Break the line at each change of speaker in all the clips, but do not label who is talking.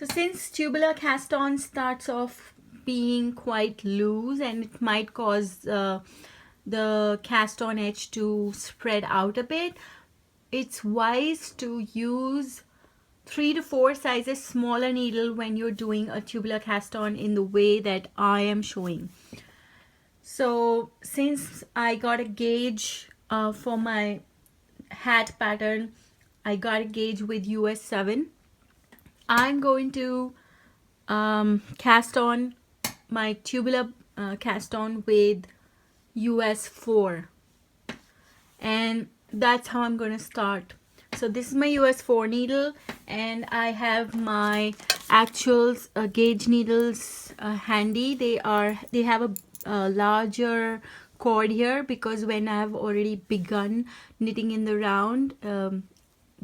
So since tubular cast on starts off being quite loose and it might cause the cast on edge to spread out a bit, it's wise to use 3 to 4 sizes smaller needle when you're doing a tubular cast on in the way that I am showing. So since I got a gauge for my hat pattern, I got a gauge with US 7. I'm going to cast on my tubular cast on with US 4, and that's how I'm going to start. So this is my US 4 needle, and I have my actual gauge needles handy. They have a larger cord here because when I've already begun knitting in the round,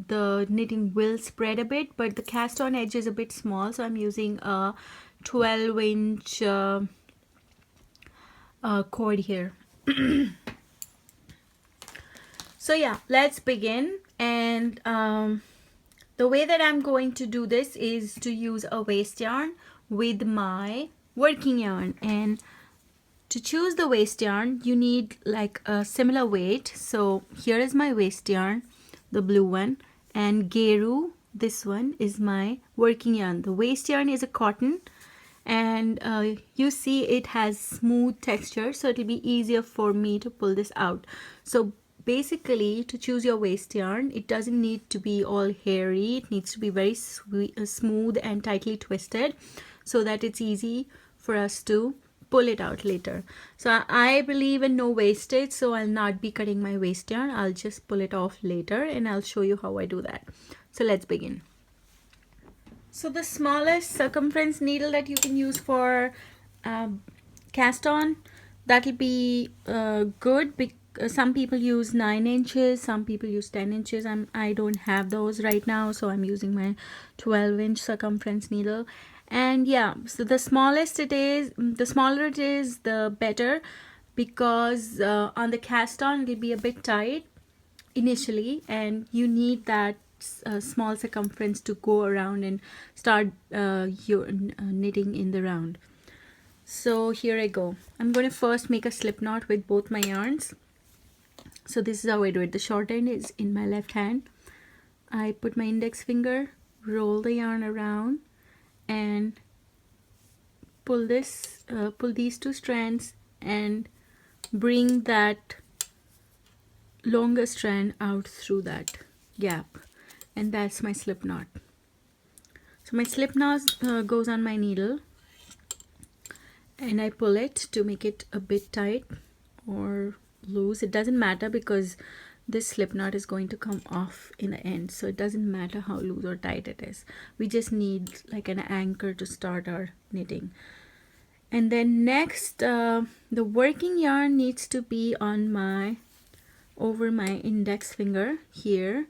the knitting will spread a bit, but the cast on edge is a bit small, so I'm using a 12-inch cord here. So yeah, let's begin. And the way that I'm going to do this is to use a waste yarn with my working yarn. And to choose the waste yarn, you need like a similar weight. So here is my waste yarn, the blue one, and Geru, this one, is my working yarn. The waste yarn is a cotton, and you see it has smooth texture, so it'll be easier for me to pull this out. So basically, to choose your waste yarn, it doesn't need to be all hairy. It needs to be very smooth and tightly twisted so that it's easy for us to pull it out later. So I believe in no wastage, so I'll not be cutting my waste yarn. I'll just pull it off later, and I'll show you how I do that. So let's begin. So the smallest circumference needle that you can use for cast on, that'll be good. Some people use 9 inches, some people use 10 inches. I don't have those right now, so I'm using my 12-inch circumference needle. And yeah, so the smaller it is, the better, because on the cast on it'll be a bit tight initially, and you need that small circumference to go around and start your knitting in the round. So here I go. I'm going to first make a slip knot with both my yarns. So this is how I do it. The short end is in my left hand. I put my index finger, roll the yarn around, and pull these two strands and bring that longer strand out through that gap, and that's my slip knot. So my slip knot goes on my needle, and I pull it to make it a bit tight or loose. It doesn't matter because this slip knot is going to come off in the end, so it doesn't matter how loose or tight it is. We just need like an anchor to start our knitting. And then next, the working yarn needs to be on over my index finger here,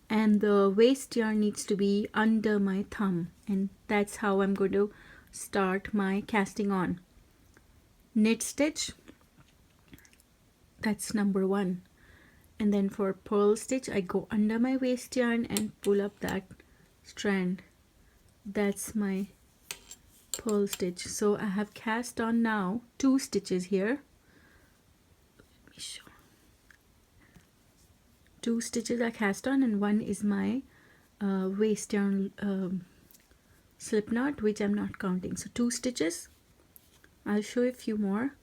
and the waste yarn needs to be under my thumb, and that's how I'm going to start my casting on. Knit stitch, that's number 1. And then for purl stitch, I go under my waste yarn and pull up that strand. That's my purl stitch. So I have cast on now 2 stitches here. Let me show. 2 stitches are cast on, and 1 is my waste yarn slip knot, which I'm not counting. So 2 stitches. I'll show you a few more.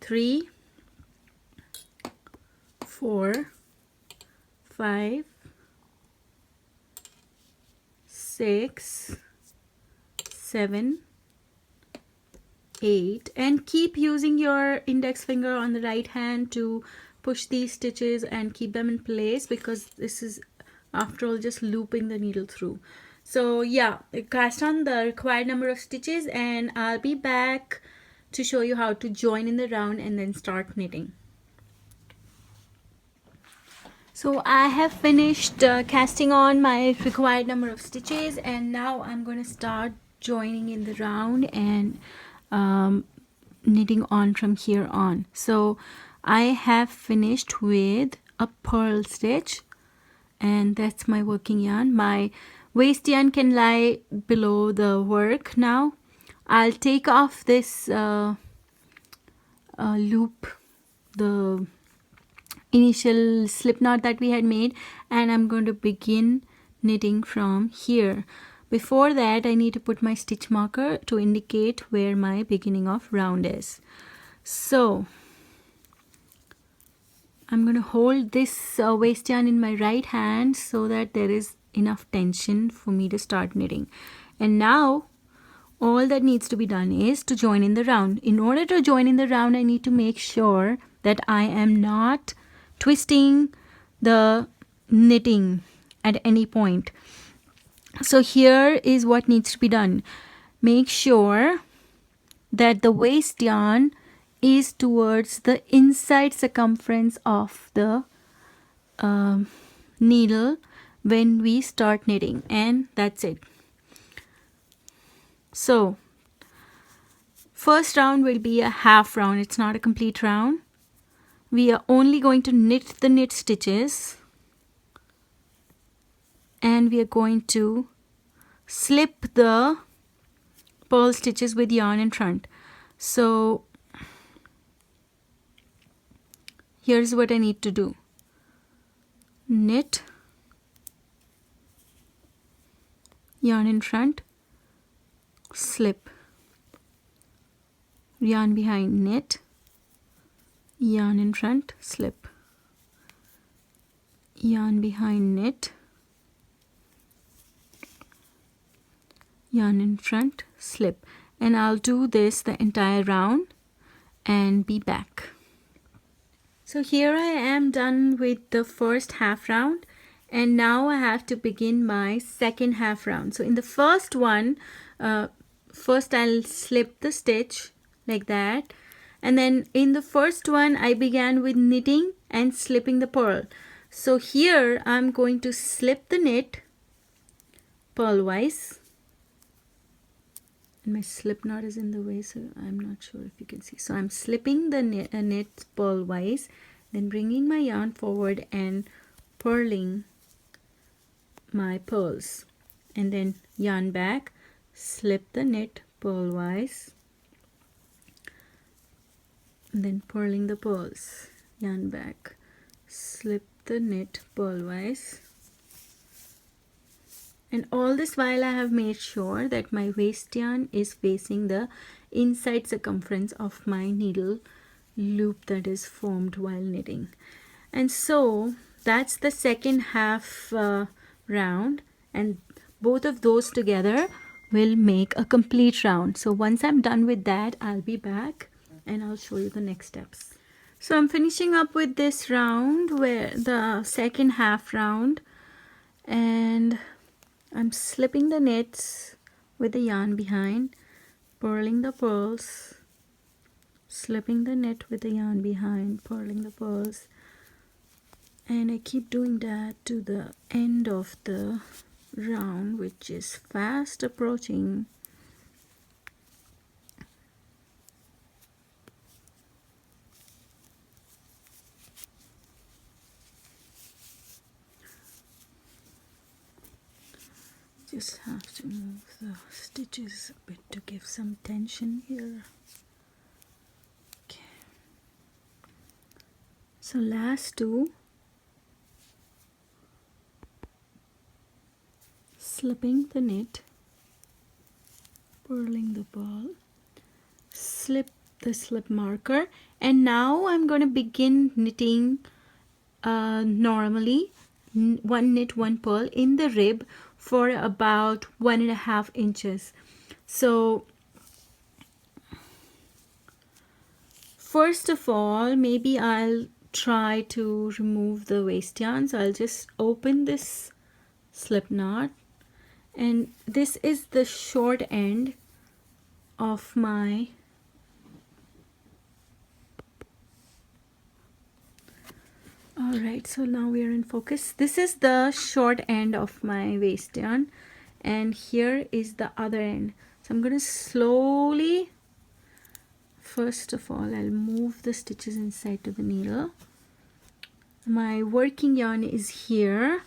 3, 4, 5, 6, 7, 8, and keep using your index finger on the right hand to push these stitches and keep them in place, because this is after all just looping the needle through. So yeah, cast on the required number of stitches, and I'll be back to show you how to join in the round and then start knitting. So I have finished casting on my required number of stitches, and now I'm going to start joining in the round and knitting on from here on. So I have finished with a purl stitch, and that's my working yarn. My waste yarn can lie below the work. Now I'll take off this loop, the initial slip knot that we had made, and I'm going to begin knitting from here. Before that, I need to put my stitch marker to indicate where my beginning of round is. So I'm going to hold this waste yarn in my right hand so that there is enough tension for me to start knitting. And now all that needs to be done is to join in the round. In order to join in the round, I need to make sure that I am not twisting the knitting at any point. So here is what needs to be done. Make sure that the waste yarn is towards the inside circumference of the needle when we start knitting, and that's it. So first round will be a half round. It's not a complete round. We are only going to knit the knit stitches, and we are going to slip the purl stitches with yarn in front. So here's what I need to do. Knit, yarn in front, slip, yarn behind, knit, yarn in front, slip, yarn behind, knit, yarn in front, slip. And I'll do this the entire round and be back. So here I am done with the first half round, and now I have to begin my second half round. So in the first one, first I'll slip the stitch like that, and then in the first one I began with knitting and slipping the purl. So here I'm going to slip the knit purlwise, and my slip knot is in the way, so I'm not sure if you can see. So I'm slipping the knit purlwise, then bringing my yarn forward and purling my purls, and then yarn back, slip the knit purlwise, then purling the purls, yarn back, slip the knit purlwise. And all this while I have made sure that my waste yarn is facing the inside circumference of my needle loop that is formed while knitting. And so that's the second half round, and both of those together will make a complete round. So once I'm done with that, I'll be back and I'll show you the next steps. So I'm finishing up with this round, where the second half round, and I'm slipping the knits with the yarn behind, purling the purls, slipping the knit with the yarn behind, purling the purls, and I keep doing that to the end of the round, which is fast approaching. Just have to move the stitches a bit to give some tension here. Okay. So last two, slipping the knit, purling the ball, slip the slip marker, and now I'm going to begin knitting normally, one knit, one purl in the rib for about 1.5 inches. So first of all, maybe I'll try to remove the waste yarn. So I'll just open this slip knot, and this is the short end of my alright, so now we are in focus. This is the short end of my waste yarn, and here is the other end. So I'm going to slowly, first of all, I'll move the stitches inside to the needle. My working yarn is here.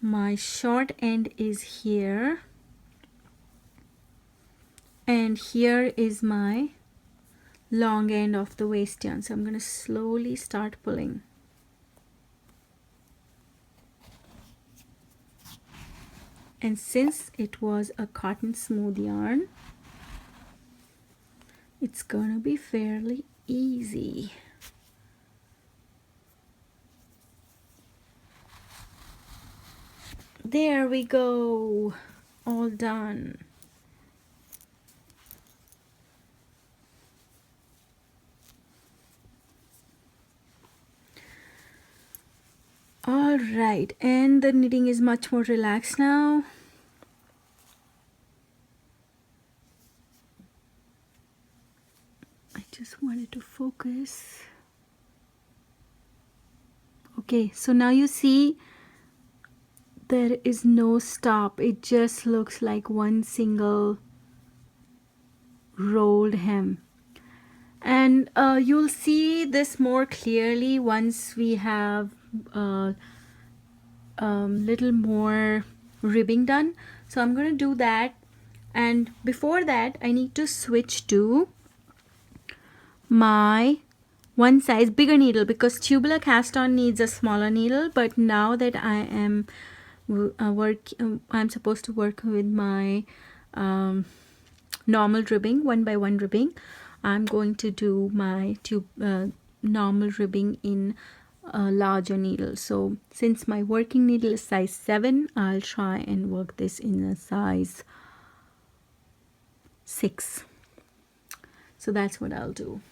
my short end is here, and here is my long end of the waist yarn. So I'm going to slowly start pulling. And since it was a cotton smooth yarn, it's gonna be fairly easy. There we go, all done. All right, and the knitting is much more relaxed now. I just wanted to focus. Okay, so now you see there is no stop. It just looks like one single rolled hem. And you'll see this more clearly once we have little more ribbing done. So I'm going to do that, and before that I need to switch to my one size bigger needle, because tubular cast on needs a smaller needle. But now that I am I'm supposed to work with my normal ribbing, 1x1 ribbing, I'm going to do my normal ribbing in a larger needle. So since my working needle is size 7, I'll try and work this in a size 6. So that's what I'll do.